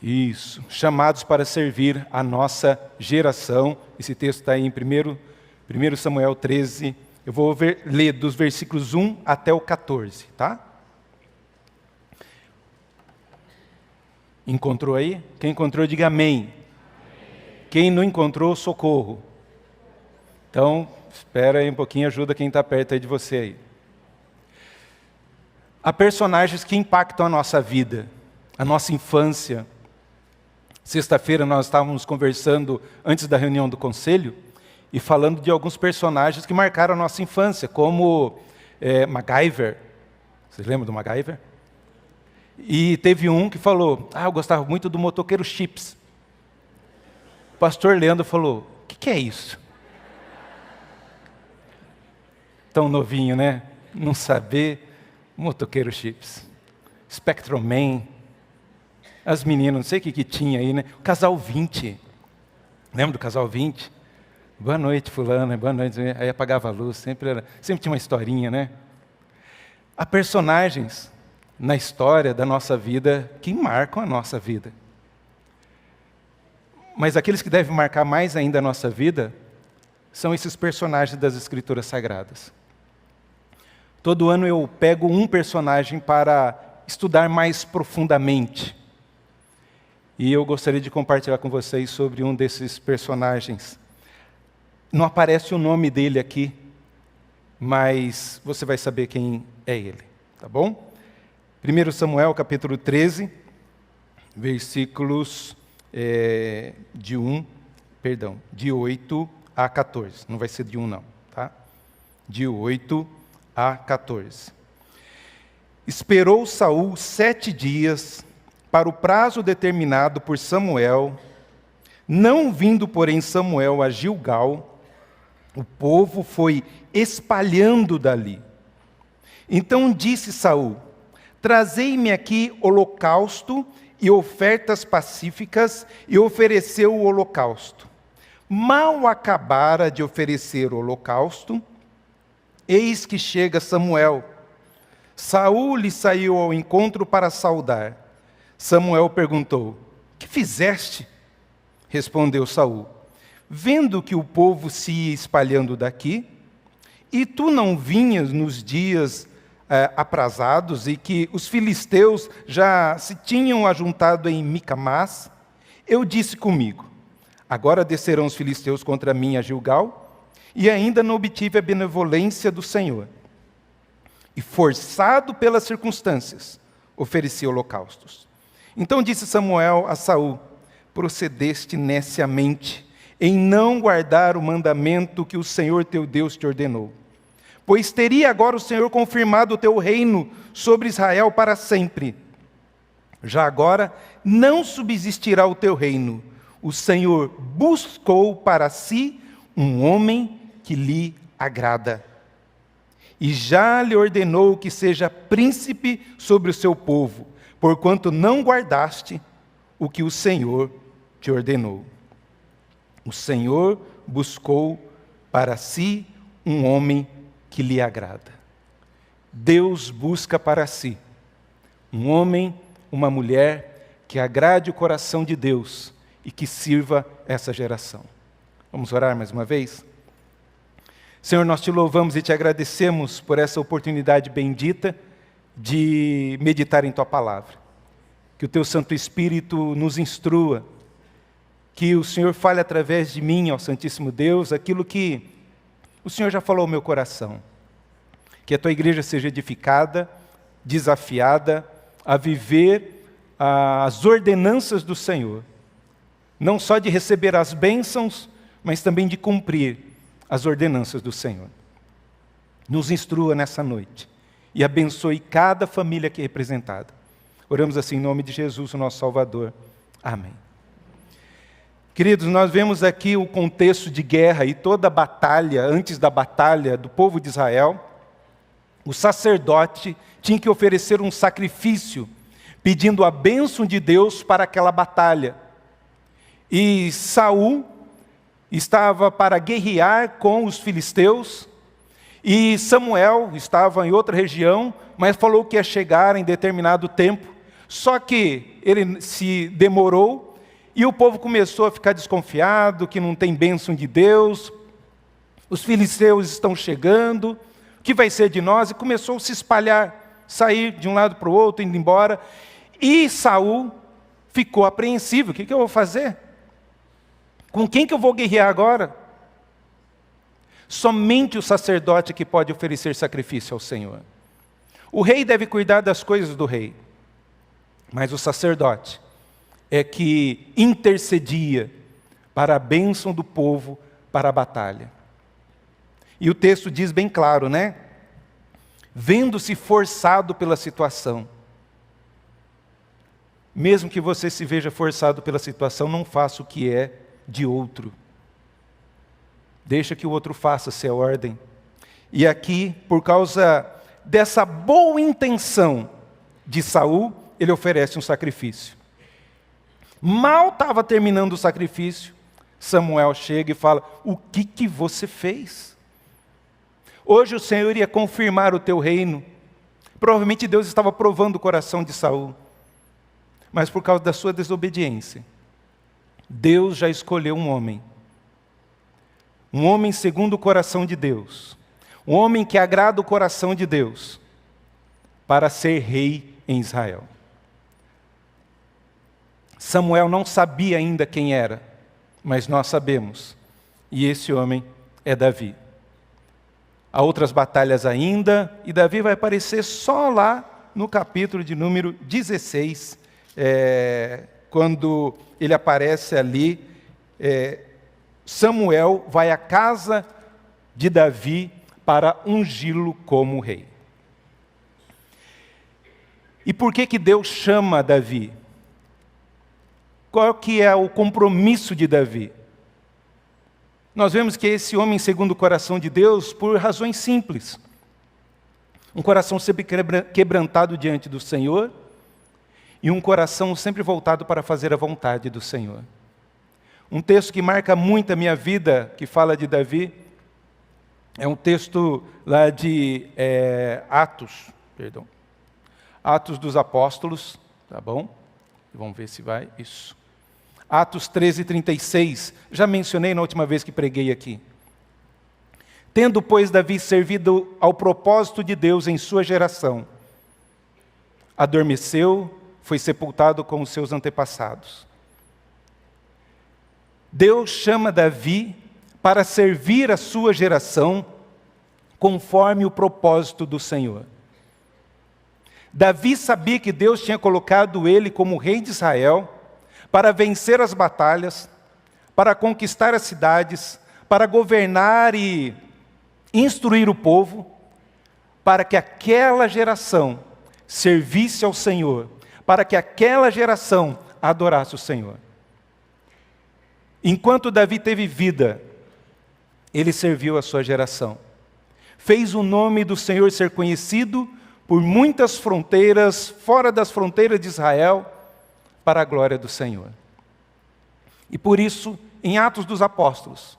Isso, chamados para servir a nossa geração. Esse texto está aí em 1 Samuel 13. Eu vou ler dos versículos 1 até o 14, tá? Encontrou aí? Quem encontrou, diga amém. Amém. Quem não encontrou, socorro. Então, espera aí um pouquinho, ajuda quem está perto aí de você aí. Há personagens que impactam a nossa vida, a nossa infância. Sexta-feira nós estávamos conversando antes da reunião do conselho e falando de alguns personagens que marcaram a nossa infância, como MacGyver. Vocês lembram do MacGyver? E teve um que falou, eu gostava muito do motoqueiro Chips. O pastor Leandro falou, o que é isso? Tão novinho, né? Não saber. Motoqueiro Chips. Spectrum Man. As meninas, não sei o que tinha aí, né? O Casal 20. Lembra do Casal 20? Boa noite, fulana, boa noite. Aí apagava a luz, sempre tinha uma historinha, né? Há personagens na história da nossa vida que marcam a nossa vida. Mas aqueles que devem marcar mais ainda a nossa vida são esses personagens das Escrituras Sagradas. Todo ano eu pego um personagem para estudar mais profundamente. E eu gostaria de compartilhar com vocês sobre um desses personagens. Não aparece o nome dele aqui, mas você vai saber quem é ele, tá bom? 1 Samuel, capítulo 13, versículos de 8 a 14. Não vai ser de 1 não, tá? De 8 a 14. Esperou Saul 7 dias para o prazo determinado por Samuel. Não vindo, porém, Samuel a Gilgal, o povo foi espalhando dali. Então disse Saul: trazei-me aqui holocausto e ofertas pacíficas, e ofereceu o holocausto. Mal acabara de oferecer o holocausto, eis que chega Samuel. Saul lhe saiu ao encontro para saudar. Samuel perguntou: que fizeste? Respondeu Saul: vendo que o povo se ia espalhando daqui, e tu não vinhas nos dias aprazados, e que os filisteus já se tinham ajuntado em Micamás, eu disse comigo: agora descerão os filisteus contra mim a Gilgal, e ainda não obtive a benevolência do Senhor. E forçado pelas circunstâncias, ofereci holocaustos. Então disse Samuel a Saul: procedeste neciamente em não guardar o mandamento que o Senhor teu Deus te ordenou. Pois teria agora o Senhor confirmado o teu reino sobre Israel para sempre. Já agora não subsistirá o teu reino. O Senhor buscou para si um homem que lhe agrada. E já lhe ordenou que seja príncipe sobre o seu povo, porquanto não guardaste o que o Senhor te ordenou. O Senhor buscou para si um homem que lhe agrada. Deus busca para si um homem, uma mulher que agrade o coração de Deus e que sirva essa geração. Vamos orar mais uma vez? Senhor, nós te louvamos e te agradecemos por essa oportunidade bendita de meditar em tua palavra. Que o teu Santo Espírito nos instrua, que o Senhor fale através de mim, ó Santíssimo Deus, aquilo que o Senhor já falou ao meu coração. Que a tua igreja seja edificada, desafiada a viver as ordenanças do Senhor. Não só de receber as bênçãos, mas também de cumprir as ordenanças do Senhor. Nos instrua nessa noite e abençoe cada família aqui representada. Oramos assim em nome de Jesus, o nosso Salvador. Amém. Queridos, nós vemos aqui o contexto de guerra e toda a batalha, antes da batalha do povo de Israel. O sacerdote tinha que oferecer um sacrifício, pedindo a bênção de Deus para aquela batalha. E Saul estava para guerrear com os filisteus, e Samuel estava em outra região, mas falou que ia chegar em determinado tempo. Só que ele se demorou e o povo começou a ficar desconfiado, que não tem bênção de Deus, os filisteus estão chegando, o que vai ser de nós? E começou a se espalhar, sair de um lado para o outro, indo embora. E Saul ficou apreensivo, o que eu vou fazer? Com quem que eu vou guerrear agora? Somente o sacerdote que pode oferecer sacrifício ao Senhor. O rei deve cuidar das coisas do rei, mas o sacerdote é que intercedia para a bênção do povo para a batalha. E o texto diz bem claro, né? Vendo-se forçado pela situação. Mesmo que você se veja forçado pela situação, não faça o que é de outro. Deixa que o outro faça, se é ordem. E aqui, por causa dessa boa intenção de Saul, ele oferece um sacrifício. Mal estava terminando o sacrifício, Samuel chega e fala: o que você fez? Hoje o Senhor ia confirmar o teu reino. Provavelmente Deus estava provando o coração de Saul. Mas por causa da sua desobediência, Deus já escolheu um homem segundo o coração de Deus, um homem que agrada o coração de Deus, para ser rei em Israel. Samuel não sabia ainda quem era, mas nós sabemos, e esse homem é Davi. Há outras batalhas ainda, e Davi vai aparecer só lá no capítulo de número 16, quando ele aparece ali, Samuel vai à casa de Davi para ungí-lo como rei. E por que Deus chama Davi? Qual que é o compromisso de Davi? Nós vemos que esse homem segundo o coração de Deus, por razões simples. Um coração sempre quebrantado diante do Senhor, e um coração sempre voltado para fazer a vontade do Senhor. Um texto que marca muito a minha vida, que fala de Davi, é um texto lá de Atos dos Apóstolos, tá bom? Vamos ver se vai, isso. Atos 13:36, já mencionei na última vez que preguei aqui. Tendo, pois, Davi servido ao propósito de Deus em sua geração, adormeceu, foi sepultado com os seus antepassados. Deus chama Davi para servir a sua geração conforme o propósito do Senhor. Davi sabia que Deus tinha colocado ele como rei de Israel para vencer as batalhas, para conquistar as cidades, para governar e instruir o povo, para que aquela geração servisse ao Senhor, para que aquela geração adorasse o Senhor. Enquanto Davi teve vida, ele serviu a sua geração. Fez o nome do Senhor ser conhecido por muitas fronteiras, fora das fronteiras de Israel, para a glória do Senhor. E por isso, em Atos dos Apóstolos,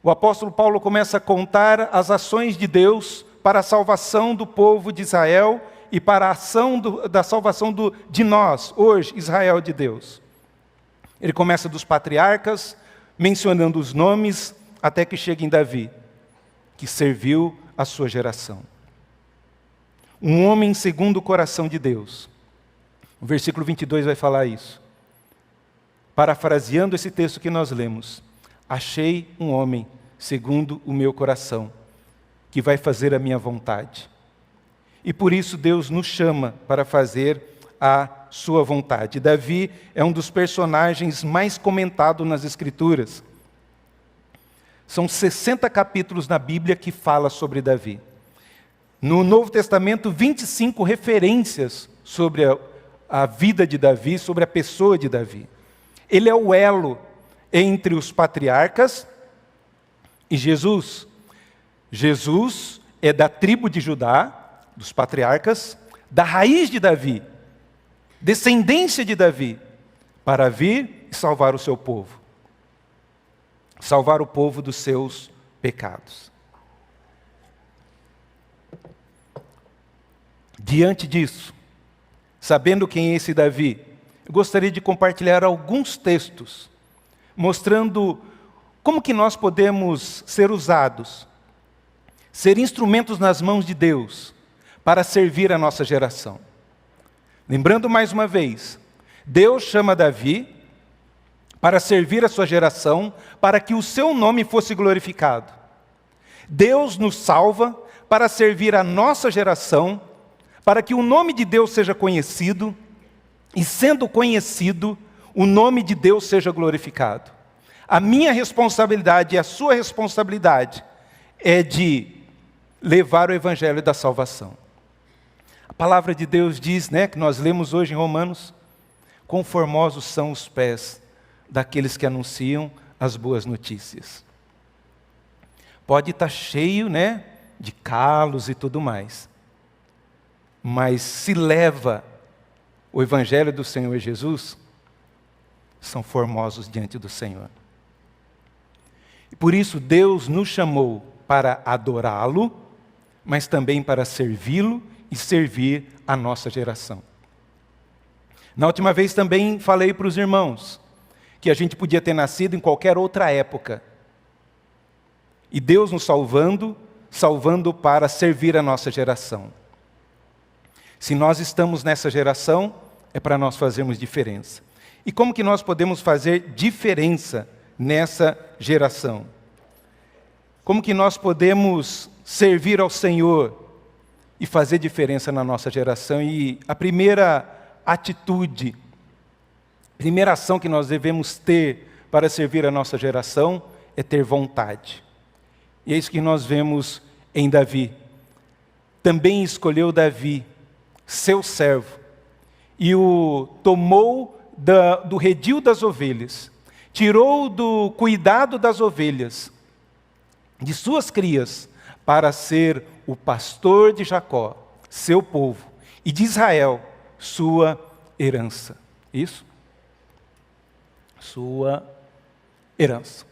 o apóstolo Paulo começa a contar as ações de Deus para a salvação do povo de Israel e para a ação da salvação de nós, hoje, Israel de Deus. Ele começa dos patriarcas, mencionando os nomes, até que chega em Davi, que serviu a sua geração. Um homem segundo o coração de Deus. O versículo 22 vai falar isso. Parafraseando esse texto que nós lemos, achei um homem segundo o meu coração, que vai fazer a minha vontade. E por isso Deus nos chama para fazer a sua vontade. Davi é um dos personagens mais comentados nas Escrituras. São 60 capítulos na Bíblia que fala sobre Davi. No Novo Testamento, 25 referências sobre a vida de Davi, sobre a pessoa de Davi. Ele é o elo entre os patriarcas e Jesus. Jesus é da tribo de Judá, dos patriarcas, da raiz de Davi, descendência de Davi, para vir e salvar o seu povo. Salvar o povo dos seus pecados. Diante disso, sabendo quem é esse Davi, eu gostaria de compartilhar alguns textos, mostrando como que nós podemos ser usados, ser instrumentos nas mãos de Deus, para servir a nossa geração. Lembrando mais uma vez, Deus chama Davi para servir a sua geração, para que o seu nome fosse glorificado. Deus nos salva para servir a nossa geração, para que o nome de Deus seja conhecido, e sendo conhecido, o nome de Deus seja glorificado. A minha responsabilidade e a sua responsabilidade é de levar o evangelho da salvação. A palavra de Deus diz, que nós lemos hoje em Romanos, quão formosos são os pés daqueles que anunciam as boas notícias. Pode estar cheio, de calos e tudo mais, mas se leva o evangelho do Senhor Jesus, são formosos diante do Senhor. E por isso Deus nos chamou para adorá-lo, mas também para servi-lo e servir a nossa geração. Na última vez também falei para os irmãos que a gente podia ter nascido em qualquer outra época. E Deus nos salvando para servir a nossa geração. Se nós estamos nessa geração, é para nós fazermos diferença. E como que nós podemos fazer diferença nessa geração? Como que nós podemos servir ao Senhor e fazer diferença na nossa geração? E a primeira atitude, primeira ação que nós devemos ter para servir a nossa geração é ter vontade. E é isso que nós vemos em Davi. Também escolheu Davi, seu servo, e o tomou do redil das ovelhas, tirou do cuidado das ovelhas, de suas crias, para ser o pastor de Jacó, seu povo, e de Israel, sua herança. Isso? Sua herança.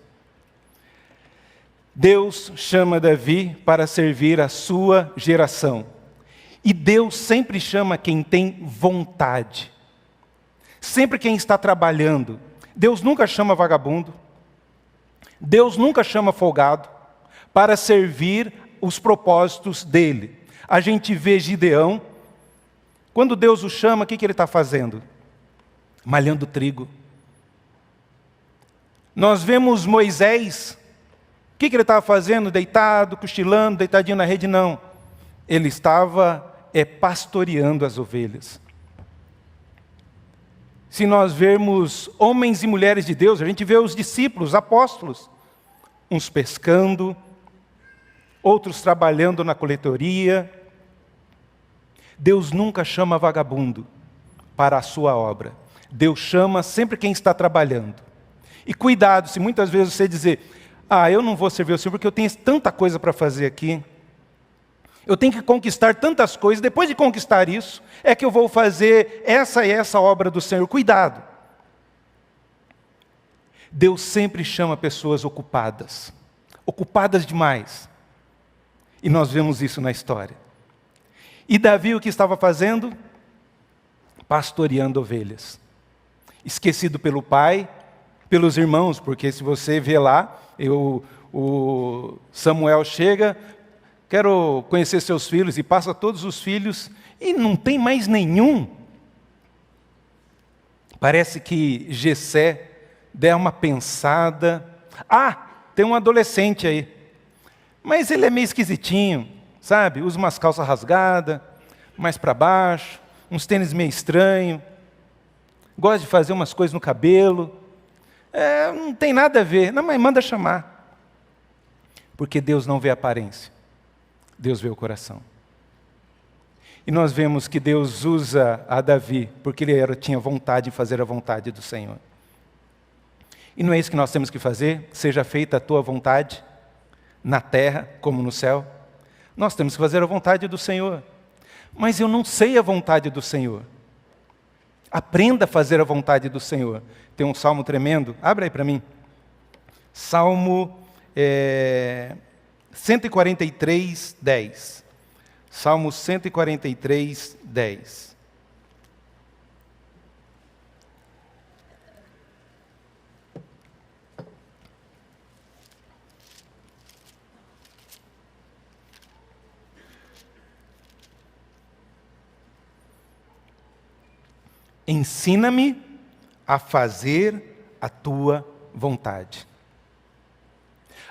Deus chama Davi para servir a sua geração. E Deus sempre chama quem tem vontade. Sempre quem está trabalhando. Deus nunca chama vagabundo. Deus nunca chama folgado para servir os propósitos dele. A gente vê Gideão. Quando Deus o chama, o que ele está fazendo? Malhando trigo. Nós vemos Moisés. O que ele estava fazendo? Deitado, cochilando, deitadinho na rede? Não. Ele estava pastoreando as ovelhas. Se nós vermos homens e mulheres de Deus, a gente vê os discípulos, os apóstolos, uns pescando, outros trabalhando na coletoria. Deus nunca chama vagabundo para a sua obra. Deus chama sempre quem está trabalhando. E cuidado, se muitas vezes você dizer, eu não vou servir o Senhor porque eu tenho tanta coisa para fazer aqui. Eu tenho que conquistar tantas coisas, depois de conquistar isso, é que eu vou fazer essa e essa obra do Senhor. Cuidado. Deus sempre chama pessoas ocupadas. Ocupadas demais. E nós vemos isso na história. E Davi o que estava fazendo? Pastoreando ovelhas. Esquecido pelo pai, pelos irmãos, porque se você vê lá, o Samuel chega, quero conhecer seus filhos, e passa todos os filhos, e não tem mais nenhum. Parece que Jessé der uma pensada. Tem um adolescente aí, mas ele é meio esquisitinho, sabe? Usa umas calças rasgadas, mais para baixo, uns tênis meio estranhos, gosta de fazer umas coisas no cabelo. Não tem nada a ver. Não, mas manda chamar. Porque Deus não vê a aparência. Deus vê o coração. E nós vemos que Deus usa a Davi, porque ele tinha vontade de fazer a vontade do Senhor. E não é isso que nós temos que fazer? Seja feita a tua vontade, na terra como no céu. Nós temos que fazer a vontade do Senhor. Mas eu não sei a vontade do Senhor. Aprenda a fazer a vontade do Senhor. Tem um salmo tremendo, abre aí para mim. Salmo 143, 10. Salmo 143, 10. ensina-me a fazer a tua vontade.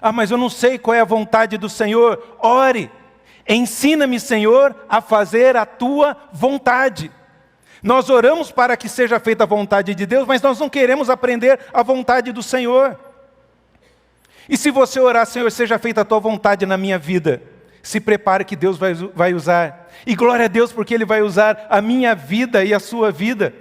Ah, mas eu não sei qual é a vontade do Senhor. Ore, ensina-me, Senhor, a fazer a tua vontade. Nós oramos para que seja feita a vontade de Deus, mas nós não queremos aprender a vontade do Senhor. E se você orar, Senhor, seja feita a tua vontade na minha vida, se prepare que Deus vai usar. E glória a Deus porque Ele vai usar a minha vida e a sua vida.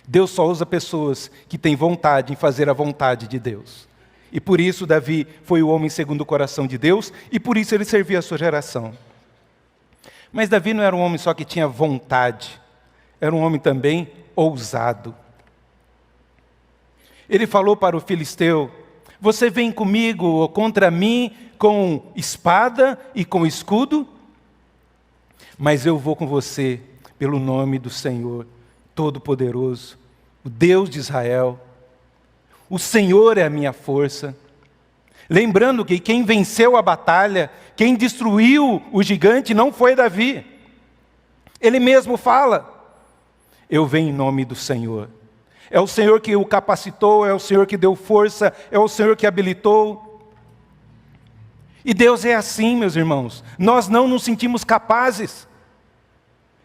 Deus só usa pessoas que têm vontade em fazer a vontade de Deus. E por isso Davi foi o homem segundo o coração de Deus, e por isso ele servia a sua geração. Mas Davi não era um homem só que tinha vontade, era um homem também ousado. Ele falou para o filisteu: você vem comigo ou contra mim com espada e com escudo? Mas eu vou com você pelo nome do Senhor Todo-Poderoso, o Deus de Israel. O Senhor é a minha força. Lembrando que quem venceu a batalha, quem destruiu o gigante não foi Davi. Ele mesmo fala: eu venho em nome do Senhor. É o Senhor que o capacitou, é o Senhor que deu força, é o Senhor que habilitou. E Deus é assim, meus irmãos. Nós não nos sentimos capazes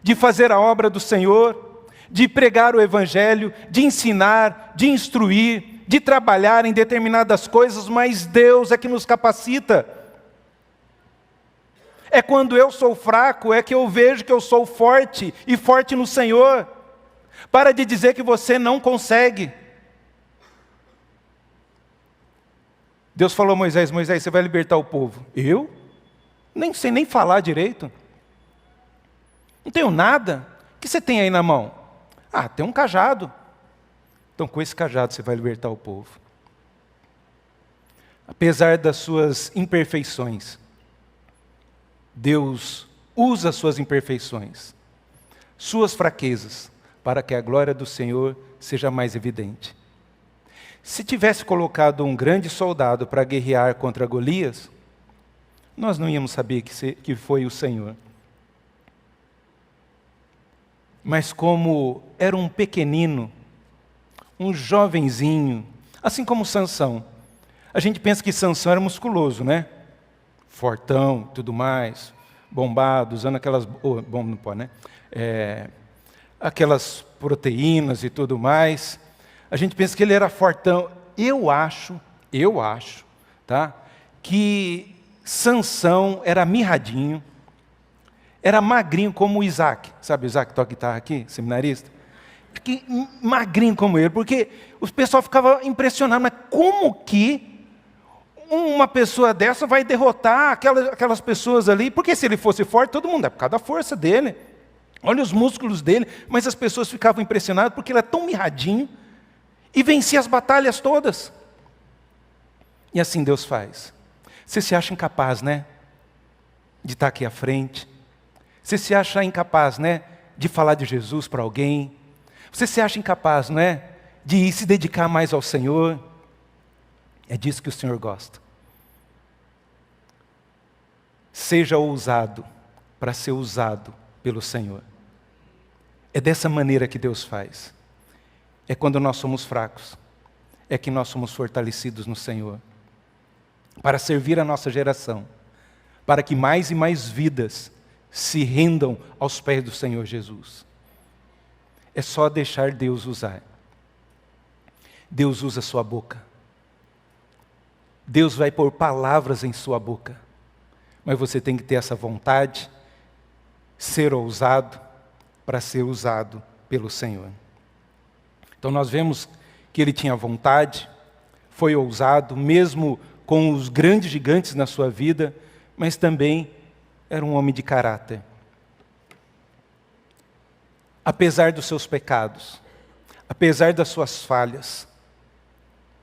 de fazer a obra do Senhor, de pregar o Evangelho, de ensinar, de instruir, de trabalhar em determinadas coisas, mas Deus é que nos capacita. É quando eu sou fraco, é que eu vejo que eu sou forte, e forte no Senhor. Para de dizer que você não consegue. Deus falou a Moisés: Moisés, você vai libertar o povo. Eu? Nem sei nem falar direito. Não tenho nada. O que você tem aí na mão? Ah, tem um cajado. Então com esse cajado você vai libertar o povo. Apesar das suas imperfeições, Deus usa as suas imperfeições, suas fraquezas, para que a glória do Senhor seja mais evidente. Se tivesse colocado um grande soldado para guerrear contra Golias, nós não íamos saber que foi o Senhor. Mas como era um pequenino, um jovenzinho, assim como Sansão. A gente pensa que Sansão era musculoso, né? Fortão, tudo mais, bombado, usando aquelas... bom, não pode, né? Aquelas proteínas e tudo mais. A gente pensa que ele era fortão. Eu acho, tá? Que Sansão era mirradinho, era magrinho como o Isaac. Sabe o Isaac que toca guitarra aqui, seminarista? Porque, magrinho como ele, porque o pessoal ficava impressionado, mas como que uma pessoa dessa vai derrotar aquelas pessoas ali? Porque se ele fosse forte, todo mundo, é por causa da força dele. Olha os músculos dele, mas as pessoas ficavam impressionadas porque ele é tão mirradinho e vencia as batalhas todas. E assim Deus faz. Você se acha incapaz, né? De estar aqui à frente. Você se acha incapaz, né? De falar de Jesus para alguém. Você se acha incapaz, não é? De se dedicar mais ao Senhor. É disso que o Senhor gosta. Seja ousado para ser usado pelo Senhor. É dessa maneira que Deus faz. É quando nós somos fracos. É que nós somos fortalecidos no Senhor. Para servir a nossa geração. Para que mais e mais vidas se rendam aos pés do Senhor Jesus. É só deixar Deus usar. Deus usa a sua boca. Deus vai pôr palavras em sua boca. Mas você tem que ter essa vontade, ser ousado, para ser usado pelo Senhor. Então nós vemos que ele tinha vontade, foi ousado, mesmo com os grandes gigantes na sua vida, mas também era um homem de caráter. Apesar dos seus pecados, apesar das suas falhas,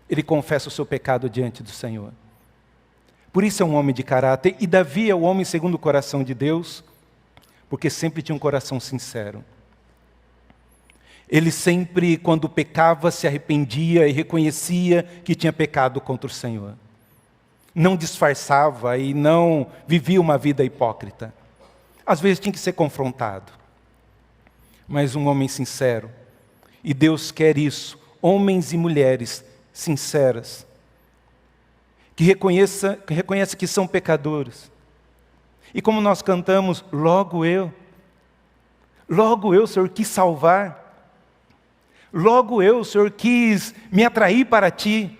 ele confessa o seu pecado diante do Senhor. Por isso é um homem de caráter, e Davi é o homem segundo o coração de Deus, porque sempre tinha um coração sincero. Ele sempre, quando pecava, se arrependia e reconhecia que tinha pecado contra o Senhor. Não disfarçava e não vivia uma vida hipócrita. Às vezes tinha que ser confrontado. Mas um homem sincero, E Deus quer isso, homens e mulheres sinceras, que reconhece que são pecadores. E como nós cantamos, logo eu, Senhor, quis salvar. Logo eu, Senhor, quis me atrair para Ti.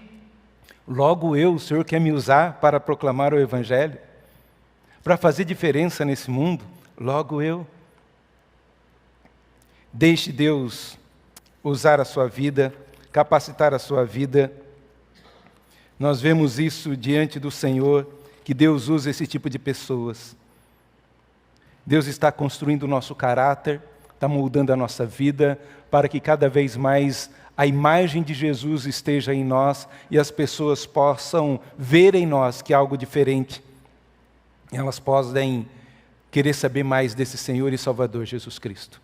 Logo eu, Senhor, quer me usar para proclamar o Evangelho, para fazer diferença nesse mundo. Logo eu. Deixe Deus usar a sua vida, capacitar a sua vida. Nós vemos isso diante do Senhor, que Deus usa esse tipo de pessoas. Deus está construindo o nosso caráter, está moldando a nossa vida, para que cada vez mais a imagem de Jesus esteja em nós e as pessoas possam ver em nós que há algo diferente. Elas podem querer saber mais desse Senhor e Salvador Jesus Cristo.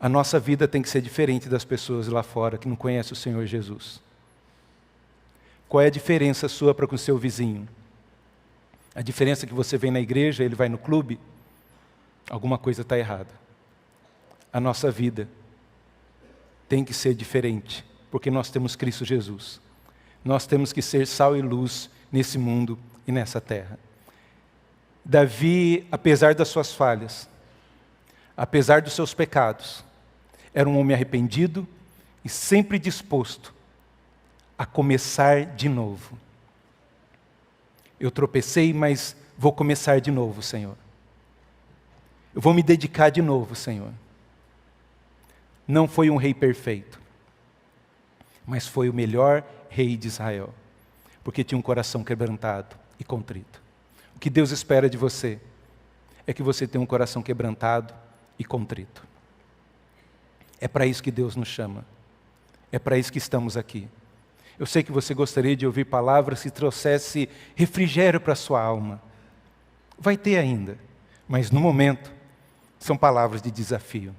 A nossa vida tem que ser diferente das pessoas lá fora que não conhecem o Senhor Jesus. Qual é a diferença sua para com o seu vizinho? A diferença é que você vem na igreja, ele vai no clube? Alguma coisa está errada. A nossa vida tem que ser diferente, porque nós temos Cristo Jesus. Nós temos que ser sal e luz nesse mundo e nessa terra. Davi, apesar das suas falhas, apesar dos seus pecados, era um homem arrependido e sempre disposto a começar de novo. Eu tropecei, mas vou começar de novo, Senhor. Eu vou me dedicar de novo, Senhor. Não foi um rei perfeito, mas foi o melhor rei de Israel, porque tinha um coração quebrantado e contrito. O que Deus espera de você é que você tenha um coração quebrantado e contrito. É para isso que Deus nos chama. É para isso que estamos aqui. Eu sei que você gostaria de ouvir palavras que trouxesse refrigério para a sua alma. Vai ter ainda, mas no momento são palavras de desafio.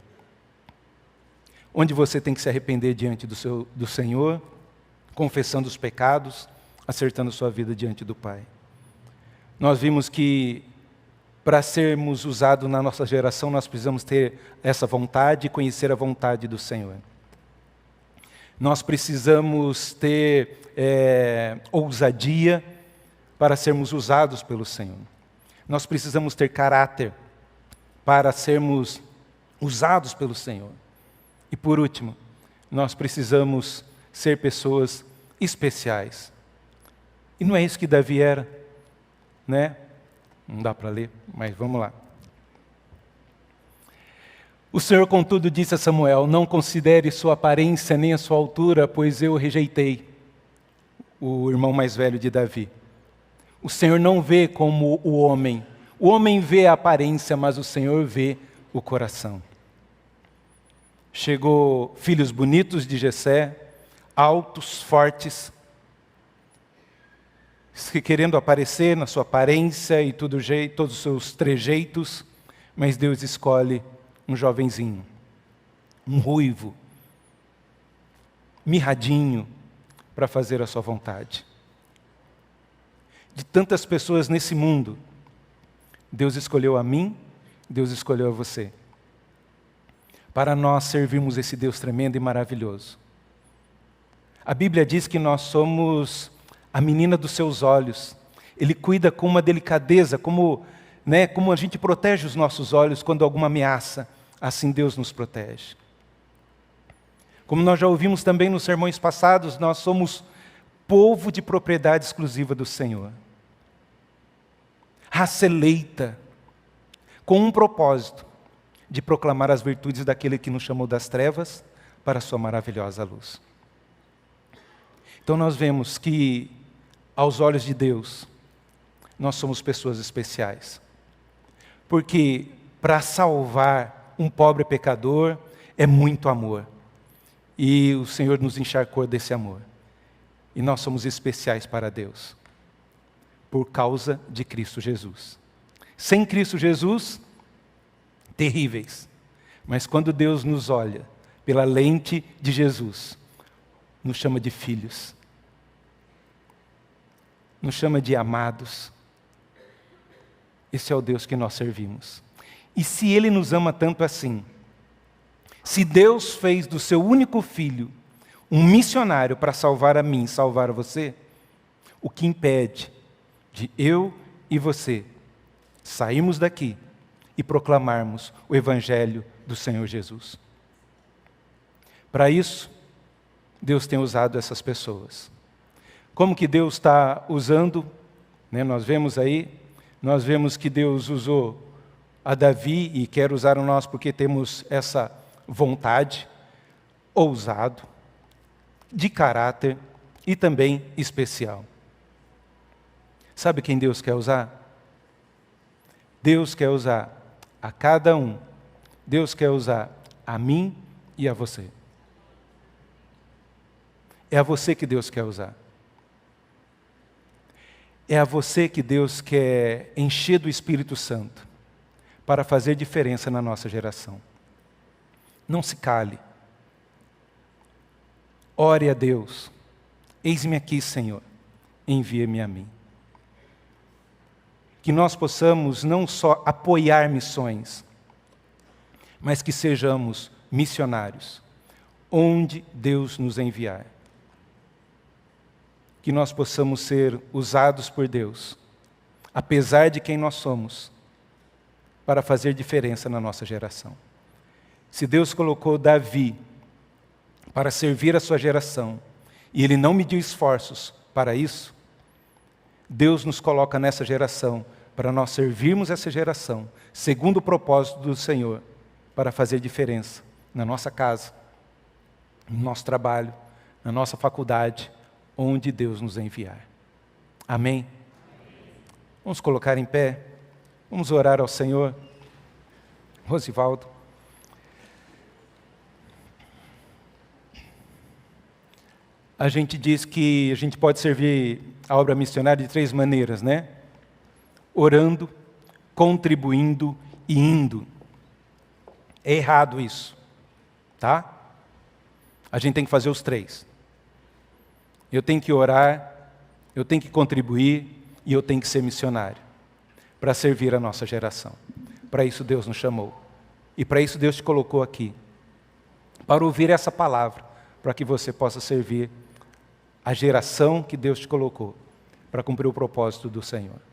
Onde você tem que se arrepender diante do Senhor, confessando os pecados, acertando sua vida diante do Pai. Nós vimos que para sermos usados na nossa geração, nós precisamos ter essa vontade e conhecer a vontade do Senhor. Nós precisamos ter ousadia para sermos usados pelo Senhor. Nós precisamos ter caráter para sermos usados pelo Senhor. E por último, nós precisamos ser pessoas especiais. E não é isso que Davi era, né? Não dá para ler, mas vamos lá. O Senhor, contudo, disse a Samuel: não considere sua aparência nem a sua altura, pois eu o rejeitei. O irmão mais velho de Davi. O Senhor não vê como o homem. O homem vê a aparência, mas o Senhor vê o coração. Chegou filhos bonitos de Jessé, altos, fortes, querendo aparecer na sua aparência e todos os seus trejeitos, mas Deus escolhe um jovenzinho, um ruivo, mirradinho, para fazer a sua vontade. De tantas pessoas nesse mundo, Deus escolheu a mim, Deus escolheu a você, para nós servirmos esse Deus tremendo e maravilhoso. A Bíblia diz que nós somos a menina dos seus olhos. Ele cuida com uma delicadeza, como a gente protege os nossos olhos quando alguma ameaça, assim Deus nos protege. Como nós já ouvimos também nos sermões passados, nós somos povo de propriedade exclusiva do Senhor. Raça eleita, com um propósito, de proclamar as virtudes daquele que nos chamou das trevas para a sua maravilhosa luz. Então nós vemos que, aos olhos de Deus, nós somos pessoas especiais. Porque para salvar um pobre pecador é muito amor. E o Senhor nos encharcou desse amor. E nós somos especiais para Deus, por causa de Cristo Jesus. Sem Cristo Jesus, terríveis. Mas quando Deus nos olha pela lente de Jesus, nos chama de filhos, nos chama de amados. Esse é o Deus que nós servimos. E se Ele nos ama tanto assim, Se Deus fez do seu único filho um missionário para salvar a mim, salvar a você, o que impede de eu e você sairmos daqui e proclamarmos o Evangelho do Senhor Jesus? Para isso, Deus tem usado essas pessoas. Como que Deus está usando? Nós vemos que Deus usou a Davi e quer usar a nós porque temos essa vontade, ousado, de caráter e também especial. Sabe quem Deus quer usar? Deus quer usar a cada um. Deus quer usar a mim e a você. É a você que Deus quer usar. É a você que Deus quer encher do Espírito Santo para fazer diferença na nossa geração. Não se cale. Ore a Deus. Eis-me aqui, Senhor. Envia-me a mim. Que nós possamos não só apoiar missões, mas que sejamos missionários, onde Deus nos enviar. Que nós possamos ser usados por Deus, apesar de quem nós somos, para fazer diferença na nossa geração. Se Deus colocou Davi para servir a sua geração, e ele não mediu esforços para isso, Deus nos coloca nessa geração para nós servirmos essa geração, segundo o propósito do Senhor, para fazer diferença na nossa casa, no nosso trabalho, na nossa faculdade, onde Deus nos enviar. Amém? Vamos colocar em pé, vamos orar ao Senhor. Rosivaldo. A gente diz que a gente pode servir a obra missionária de 3 maneiras, né? Orando, contribuindo e indo. É errado isso, tá? A gente tem que fazer os 3. Eu tenho que orar, eu tenho que contribuir e eu tenho que ser missionário para servir a nossa geração. Para isso Deus nos chamou. E para isso Deus te colocou aqui. Para ouvir essa palavra, para que você possa servir a geração que Deus te colocou, para cumprir o propósito do Senhor.